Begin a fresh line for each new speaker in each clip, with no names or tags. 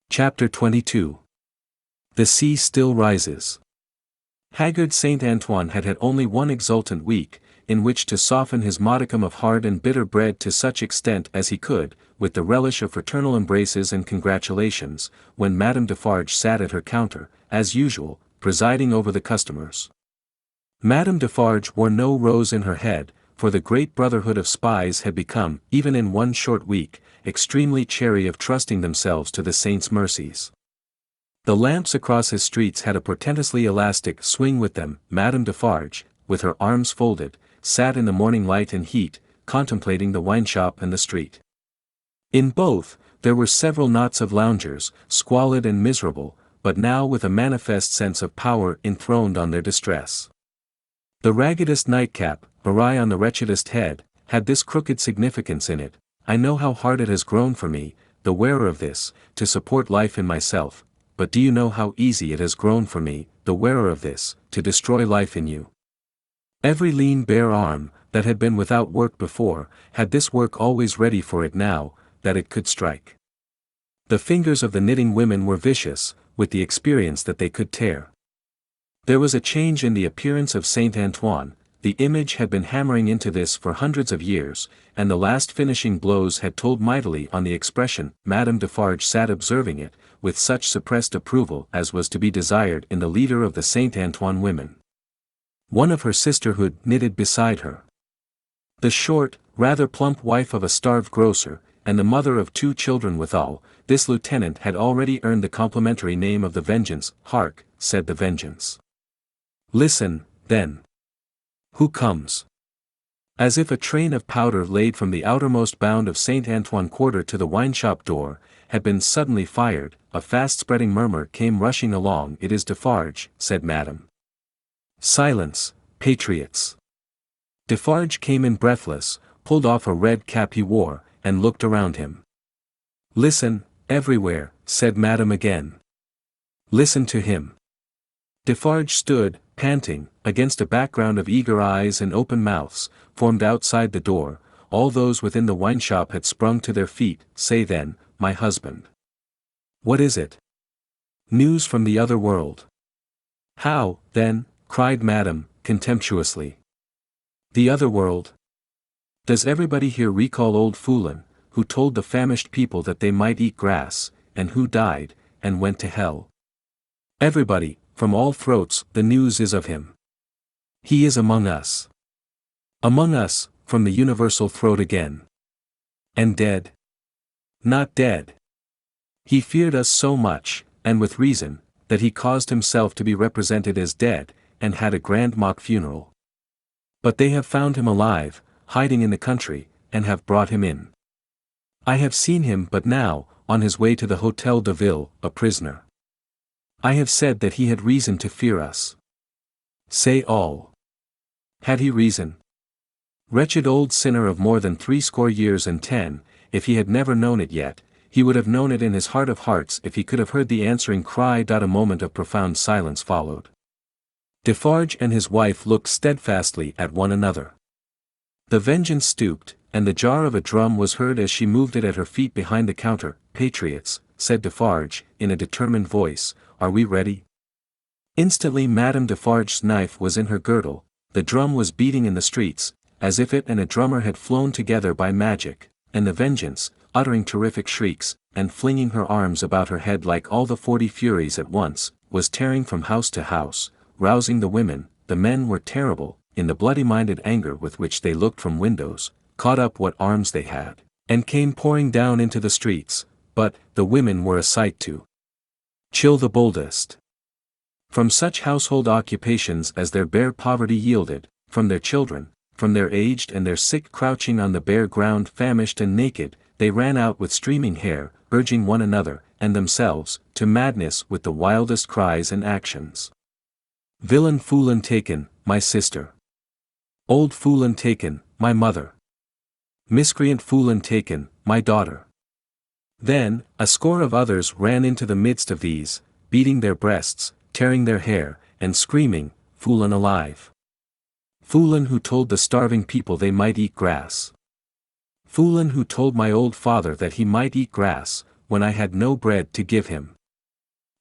Chapter 22. The Sea Still Rises. Haggard Saint Antoine had had only one exultant week, in which to soften his modicum of hard and bitter bread to such extent as he could, with the relish of fraternal embraces and congratulations, when Madame Defarge sat at her counter, as usual, presiding over the customers. Madame Defarge wore no rose in her head, for the great brotherhood of spies had become, even in one short week, extremely chary of trusting themselves to the saint's mercies. The lamps across his streets had a portentously elastic swing with them. Madame Defarge, with her arms folded, sat in the morning light and heat, contemplating the wine shop and the street. In both, there were several knots of loungers, squalid and miserable, but now with a manifest sense of power enthroned on their distress. The raggedest nightcap, awry on the wretchedest head, had this crooked significance in it: I know how hard it has grown for me, the wearer of this, to support life in myself, but do you know how easy it has grown for me, the wearer of this, to destroy life in you? Every lean bare arm, that had been without work before, had this work always ready for it now, that it could strike. The fingers of the knitting women were vicious, with the experience that they could tear. There was a change in the appearance of Saint Antoine. The image had been hammering into this for hundreds of years, and the last finishing blows had told mightily on the expression. Madame Defarge sat observing it, with such suppressed approval as was to be desired in the leader of the Saint Antoine women. One of her sisterhood knitted beside her. The short, rather plump wife of a starved grocer, and the mother of 2 children withal, this lieutenant had already earned the complimentary name of the Vengeance. "Hark," said the Vengeance. "Listen, then. Who comes?" As if a train of powder laid from the outermost bound of Saint Antoine Quarter to the wine-shop door, had been suddenly fired, a fast-spreading murmur came rushing along. "It is Defarge," said Madame. "Silence, patriots." Defarge came in breathless, pulled off a red cap he wore, and looked around him. "Listen, everywhere," said Madame again. "Listen to him." Defarge stood, panting, against a background of eager eyes and open mouths, formed outside the door. All those within the wine-shop had sprung to their feet. "Say then, my husband. What is it? News from the other world?" "How, then?" cried Madame, contemptuously. "The other world? Does everybody here recall old Foulon, who told the famished people that they might eat grass, and who died, and went to hell? Everybody, from all throats, the news is of him. He is among us. Among us, from the universal throat again. And dead? Not dead. He feared us so much, and with reason, that he caused himself to be represented as dead, and had a grand mock funeral. But they have found him alive, hiding in the country, and have brought him in. I have seen him but now, on his way to the Hôtel de Ville, a prisoner. I have said that he had reason to fear us. Say all. Had he reason? Wretched old sinner of more than 80 years and 10, if he had never known it yet, he would have known it in his heart of hearts if he could have heard the answering cry. A moment of profound silence followed. Defarge and his wife looked steadfastly at one another. The Vengeance stooped, and the jar of a drum was heard as she moved it at her feet behind the counter. "Patriots," said Defarge, in a determined voice, "are we ready?" Instantly Madame Defarge's knife was in her girdle. The drum was beating in the streets, as if it and a drummer had flown together by magic, and the Vengeance, uttering terrific shrieks, and flinging her arms about her head like all the 40 Furies at once, was tearing from house to house, rousing the women. The men were terrible, in the bloody-minded anger with which they looked from windows, caught up what arms they had, and came pouring down into the streets, but the women were a sight to chill the boldest. From such household occupations as their bare poverty yielded, from their children, from their aged and their sick crouching on the bare ground famished and naked, they ran out with streaming hair, urging one another, and themselves, to madness with the wildest cries and actions. "Villain Foulon taken, my sister. Old Foulon taken, my mother. Miscreant Foulon taken, my daughter." Then, a score of others ran into the midst of these, beating their breasts, tearing their hair, and screaming, "Foulon alive! Foulon who told the starving people they might eat grass! Foulon who told my old father that he might eat grass, when I had no bread to give him.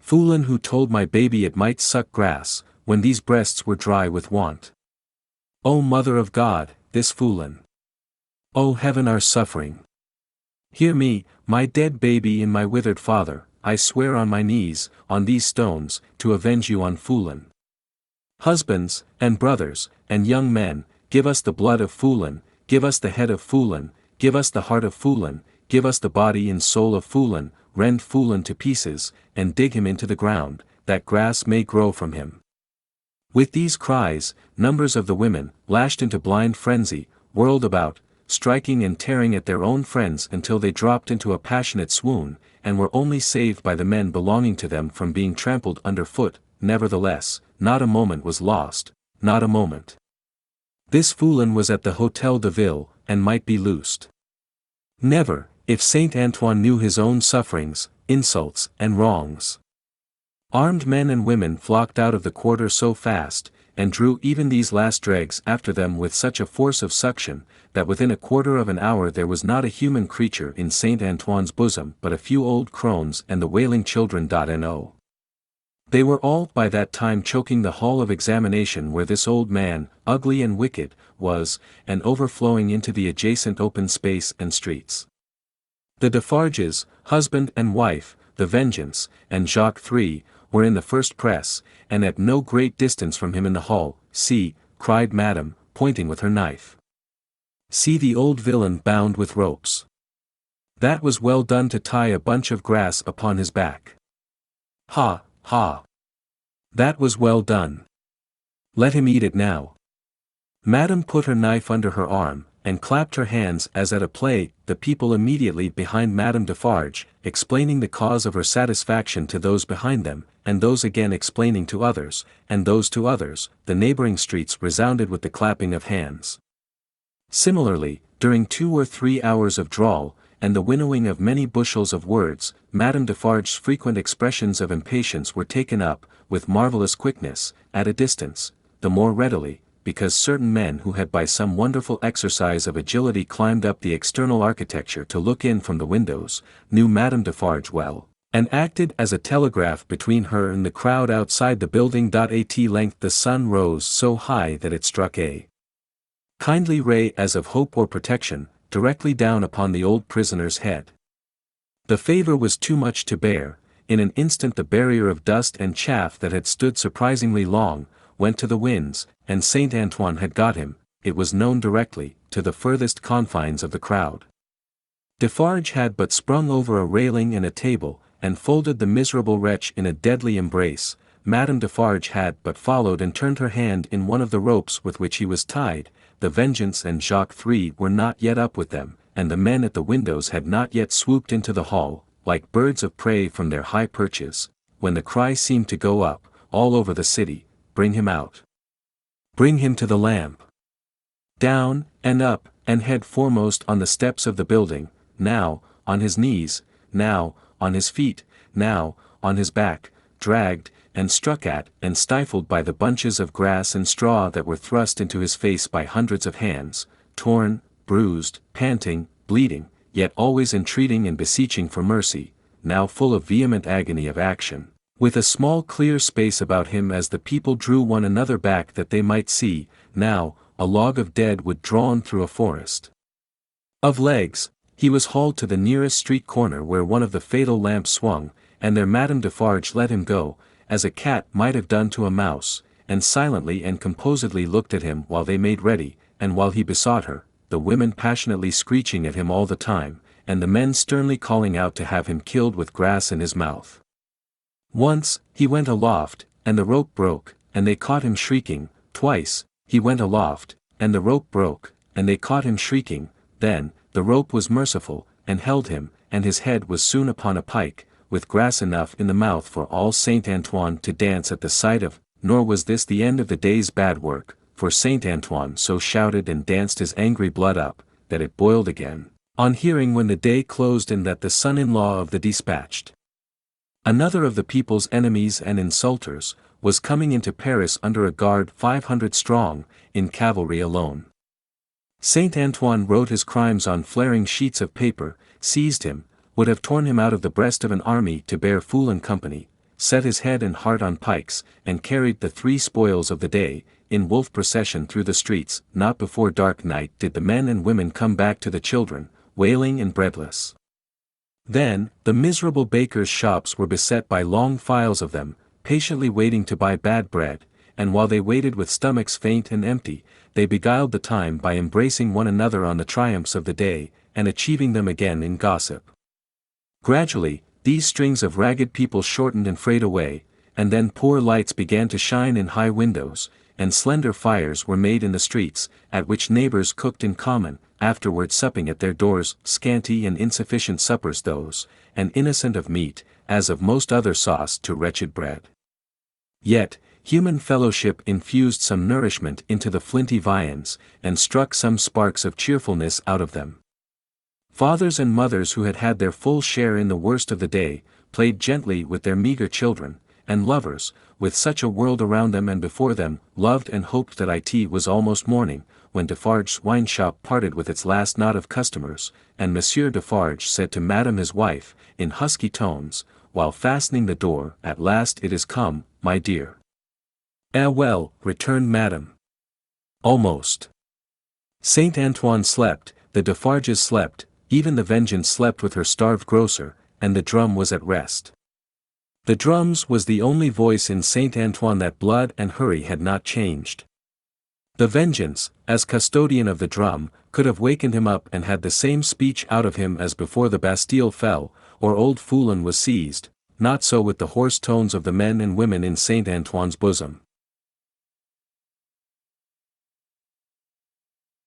Foolin who told my baby it might suck grass, when these breasts were dry with want. O Mother of God, this foolin! O heaven our suffering! Hear me, my dead baby and my withered father, I swear on my knees, on these stones, to avenge you on foolin. Husbands, and brothers, and young men, give us the blood of foolin, give us the head of foolin, give us the heart of foolin, give us the body and soul of foolin, rend foolin to pieces, and dig him into the ground, that grass may grow from him. With these cries, numbers of the women, lashed into blind frenzy, whirled about, striking and tearing at their own friends until they dropped into a passionate swoon, and were only saved by the men belonging to them from being trampled underfoot. Nevertheless, not a moment was lost, not a moment. This foolin was at the Hotel de Ville, and might be loosed. Never, if Saint Antoine knew his own sufferings, insults, and wrongs. Armed men and women flocked out of the quarter so fast, and drew even these last dregs after them with such a force of suction, that within a quarter of an hour there was not a human creature in Saint Antoine's bosom but a few old crones and the wailing children. No. They were all by that time choking the hall of examination where this old man, ugly and wicked, was, and overflowing into the adjacent open space and streets. The Defarges, husband and wife, the Vengeance, and Jacques III, were in the first press, and at no great distance from him in the hall. See, cried Madame, pointing with her knife. See the old villain bound with ropes. That was well done to tie a bunch of grass upon his back. Ha, ha! That was well done. Let him eat it now. Madame put her knife under her arm, and clapped her hands as at a play. The people immediately behind Madame Defarge, explaining the cause of her satisfaction to those behind them, and those again explaining to others, and those to others. The neighboring streets resounded with the clapping of hands. Similarly, during 2 or 3 hours of drawl, and the winnowing of many bushels of words, Madame Defarge's frequent expressions of impatience were taken up, with marvellous quickness, at a distance, the more readily, because certain men who had by some wonderful exercise of agility climbed up the external architecture to look in from the windows, knew Madame Defarge well, and acted as a telegraph between her and the crowd outside the building. At length the sun rose so high that it struck a kindly ray as of hope or protection, directly down upon the old prisoner's head. The favor was too much to bear. In an instant the barrier of dust and chaff that had stood surprisingly long, went to the winds, and Saint Antoine had got him, it was known directly, to the furthest confines of the crowd. Defarge had but sprung over a railing and a table, and folded the miserable wretch in a deadly embrace. Madame Defarge had but followed and turned her hand in one of the ropes with which he was tied. The Vengeance and Jacques III were not yet up with them, and the men at the windows had not yet swooped into the hall, like birds of prey from their high perches, when the cry seemed to go up, all over the city, "Bring him out! Bring him to the lamp!" Down, and up, and head foremost on the steps of the building, now, on his knees, now, on his feet, now, on his back, dragged, and struck at and stifled by the bunches of grass and straw that were thrust into his face by hundreds of hands, torn, bruised, panting, bleeding, yet always entreating and beseeching for mercy, now full of vehement agony of action, with a small clear space about him as the people drew one another back that they might see, now, a log of dead wood drawn through a forest of legs. He was hauled to the nearest street corner where one of the fatal lamps swung, and there Madame Defarge let him go, as a cat might have done to a mouse, and silently and composedly looked at him while they made ready, and while he besought her, the women passionately screeching at him all the time, and the men sternly calling out to have him killed with grass in his mouth. Once, he went aloft, and the rope broke, and they caught him shrieking. Twice, he went aloft, and the rope broke, and they caught him shrieking. Then, the rope was merciful, and held him, and his head was soon upon a pike, with grass enough in the mouth for all Saint Antoine to dance at the sight of. Nor was this the end of the day's bad work, for Saint Antoine so shouted and danced his angry blood up, that it boiled again, on hearing when the day closed and that the son-in-law of the dispatched, another of the people's enemies and insulters, was coming into Paris under a guard 500 strong, in cavalry alone. Saint Antoine wrote his crimes on flaring sheets of paper, seized him, would have torn him out of the breast of an army to bear Fool and company, set his head and heart on pikes, and carried the 3 spoils of the day, in wolf procession through the streets. Not before dark night did the men and women come back to the children, wailing and breadless. Then, the miserable bakers' shops were beset by long files of them, patiently waiting to buy bad bread, and while they waited with stomachs faint and empty, they beguiled the time by embracing one another on the triumphs of the day, and achieving them again in gossip. Gradually, these strings of ragged people shortened and frayed away, and then poor lights began to shine in high windows, and slender fires were made in the streets, at which neighbors cooked in common, afterward supping at their doors, scanty and insufficient suppers those, and innocent of meat, as of most other sauce to wretched bread. Yet, human fellowship infused some nourishment into the flinty viands, and struck some sparks of cheerfulness out of them. Fathers and mothers who had had their full share in the worst of the day, played gently with their meager children, and lovers, with such a world around them and before them, loved and hoped that it was almost morning, when Defarge's wine shop parted with its last knot of customers, and Monsieur Defarge said to Madame his wife, in husky tones, while fastening the door, "At last it is come, my dear." "Eh well," returned Madame. "Almost." Saint Antoine slept, the Defarges slept, even the Vengeance slept with her starved grocer, and the drum was at rest. The drums was the only voice in Saint Antoine that blood and hurry had not changed. The Vengeance, as custodian of the drum, could have wakened him up and had the same speech out of him as before the Bastille fell, or old Foulon was seized, not so with the hoarse tones of the men and women in Saint Antoine's bosom.